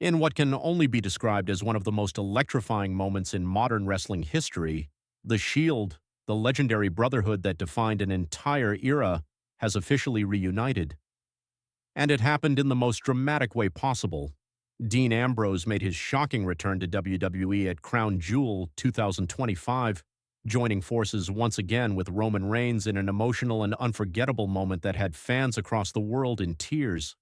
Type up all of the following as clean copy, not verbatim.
In what can only be described as one of the most electrifying moments in modern wrestling history, The Shield, the legendary brotherhood that defined an entire era, has officially reunited. And it happened in the most dramatic way possible. Dean Ambrose made his shocking return to WWE at Crown Jewel 2025, joining forces once again with Roman Reigns in an emotional and unforgettable moment that had fans across the world in tears.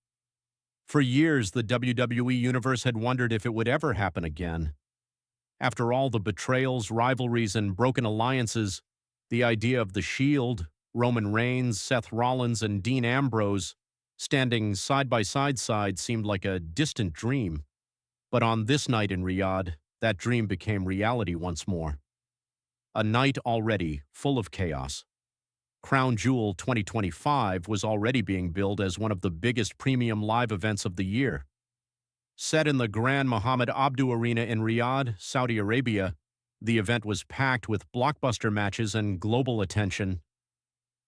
For years, the WWE Universe had wondered if it would ever happen again. After all the betrayals, rivalries, and broken alliances, the idea of The Shield, Roman Reigns, Seth Rollins, and Dean Ambrose standing side by side seemed like a distant dream. But on this night in Riyadh, that dream became reality once more. A night already full of chaos. Crown Jewel 2025 was already being billed as one of the biggest premium live events of the year. Set in the Grand Mohammed Abdu Arena in Riyadh, Saudi Arabia, the event was packed with blockbuster matches and global attention.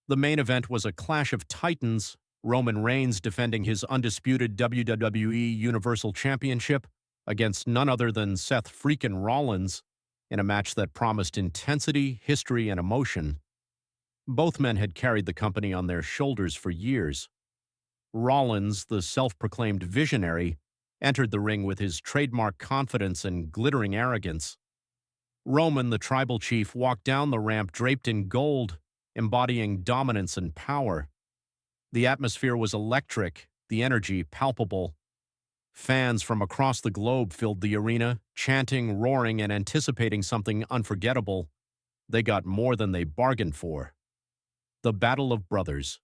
The main event was a clash of titans, Roman Reigns defending his undisputed WWE Universal Championship against none other than Seth freakin' Rollins, in a match that promised intensity, history, and emotion. Both men had carried the company on their shoulders for years. Rollins, the self-proclaimed visionary, entered the ring with his trademark confidence and glittering arrogance. Roman, the tribal chief, walked down the ramp draped in gold, embodying dominance and power. The atmosphere was electric, the energy palpable. Fans from across the globe filled the arena, chanting, roaring, and anticipating something unforgettable. They got more than they bargained for. The Battle of Brothers.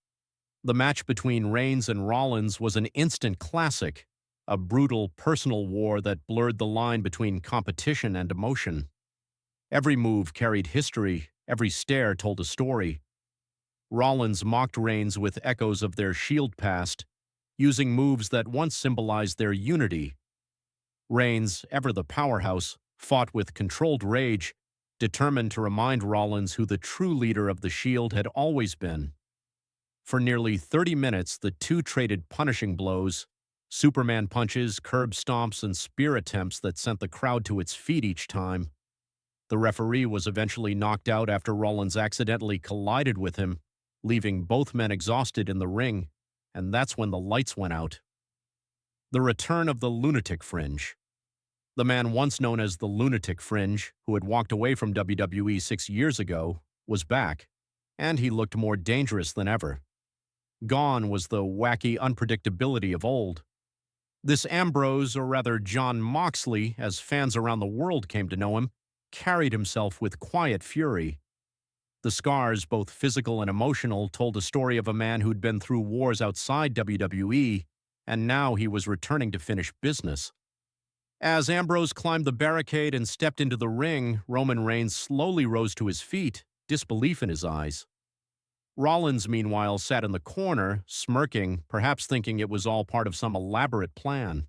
The match between Reigns and Rollins was an instant classic, a brutal personal war that blurred the line between competition and emotion. Every move carried history, every stare told a story. Rollins mocked Reigns with echoes of their Shield past, using moves that once symbolized their unity. Reigns, ever the powerhouse, fought with controlled rage, determined to remind Rollins who the true leader of the Shield had always been. For nearly 30 minutes, the two traded punishing blows, Superman punches, curb stomps, and spear attempts that sent the crowd to its feet each time. The referee was eventually knocked out after Rollins accidentally collided with him, leaving both men exhausted in the ring, and that's when the lights went out. The return of the Lunatic Fringe. The man once known as the Lunatic Fringe, who had walked away from WWE 6 years ago, was back, and he looked more dangerous than ever. Gone was the wacky unpredictability of old. This Ambrose, or rather Jon Moxley, as fans around the world came to know him, carried himself with quiet fury. The scars, both physical and emotional, told a story of a man who'd been through wars outside WWE, and now he was returning to finish business. As Ambrose climbed the barricade and stepped into the ring, Roman Reigns slowly rose to his feet, disbelief in his eyes. Rollins, meanwhile, sat in the corner, smirking, perhaps thinking it was all part of some elaborate plan.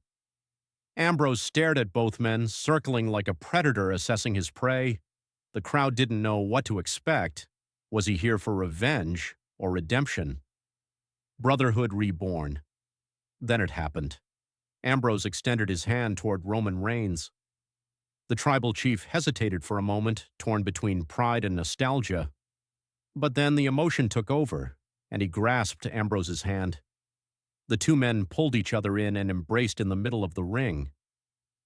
Ambrose stared at both men, circling like a predator assessing his prey. The crowd didn't know what to expect. Was he here for revenge or redemption? Brotherhood reborn. Then it happened. Ambrose extended his hand toward Roman Reigns. The tribal chief hesitated for a moment, torn between pride and nostalgia. But then the emotion took over, and he grasped Ambrose's hand. The two men pulled each other in and embraced in the middle of the ring.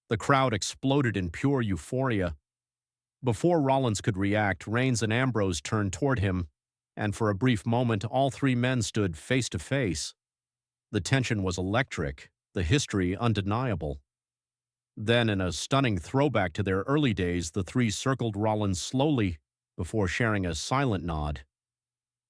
The crowd exploded in pure euphoria. Before Rollins could react, Reigns and Ambrose turned toward him, and for a brief moment all three men stood face to face. The tension was electric, the history undeniable. Then, in a stunning throwback to their early days, the three circled Rollins slowly before sharing a silent nod.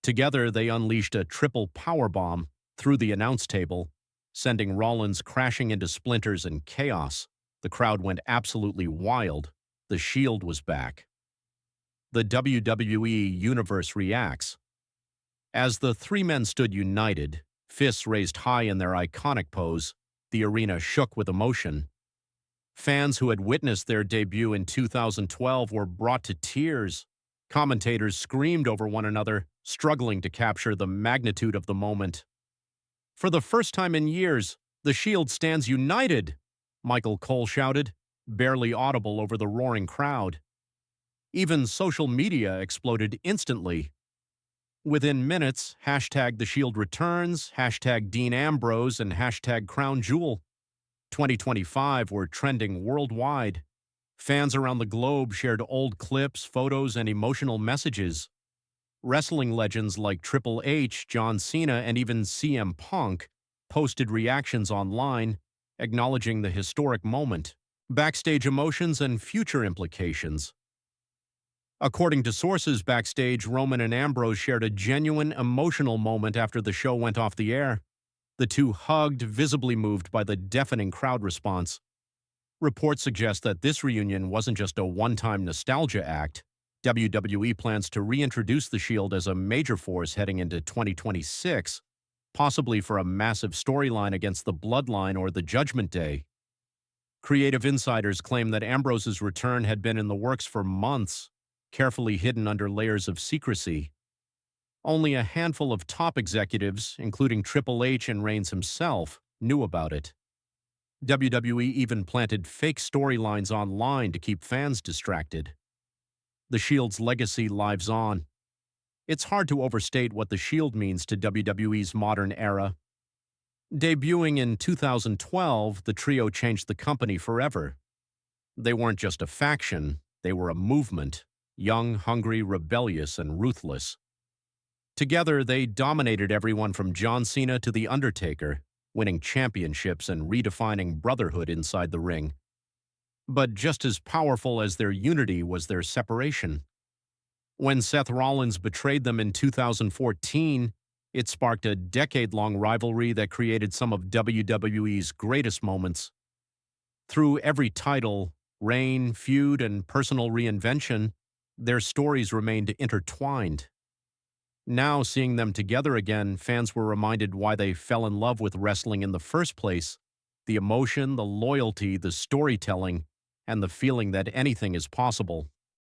Together, they unleashed a triple powerbomb through the announce table, sending Rollins crashing into splinters and chaos. The crowd went absolutely wild. The Shield was back. The WWE Universe reacts. As the three men stood united, fists raised high in their iconic pose, the arena shook with emotion. Fans who had witnessed their debut in 2012 were brought to tears. Commentators screamed over one another, struggling to capture the magnitude of the moment. For the first time in years, the Shield stands united, Michael Cole shouted, barely audible over the roaring crowd. Even social media exploded instantly. Within minutes, hashtag The Shield returns, hashtag Dean Ambrose, and hashtag Crown Jewel 2025 were trending worldwide. Fans around the globe shared old clips, photos, and emotional messages. Wrestling legends like Triple H, John Cena, and even CM Punk posted reactions online, acknowledging the historic moment, backstage emotions, and future implications. According to sources backstage, Roman and Ambrose shared a genuine emotional moment after the show went off the air. The two hugged, visibly moved by the deafening crowd response. Reports suggest that this reunion wasn't just a one-time nostalgia act. WWE plans to reintroduce the Shield as a major force heading into 2026, possibly for a massive storyline against the Bloodline or the Judgment Day. Creative insiders claim that Ambrose's return had been in the works for months, carefully hidden under layers of secrecy. Only a handful of top executives, including Triple H and Reigns himself, knew about it. WWE even planted fake storylines online to keep fans distracted. The Shield's legacy lives on. It's hard to overstate what the Shield means to WWE's modern era. Debuting in 2012, the trio changed the company forever. They weren't just a faction, they were a movement, young, hungry, rebellious, and ruthless. Together, they dominated everyone from John Cena to The Undertaker, winning championships and redefining brotherhood inside the ring. But just as powerful as their unity was their separation. When Seth Rollins betrayed them in 2014, it sparked a decade-long rivalry that created some of WWE's greatest moments. Through every title, reign, feud, and personal reinvention, their stories remained intertwined. Now, seeing them together again, fans were reminded why they fell in love with wrestling in the first place: the emotion, the loyalty, the storytelling, and the feeling that anything is possible.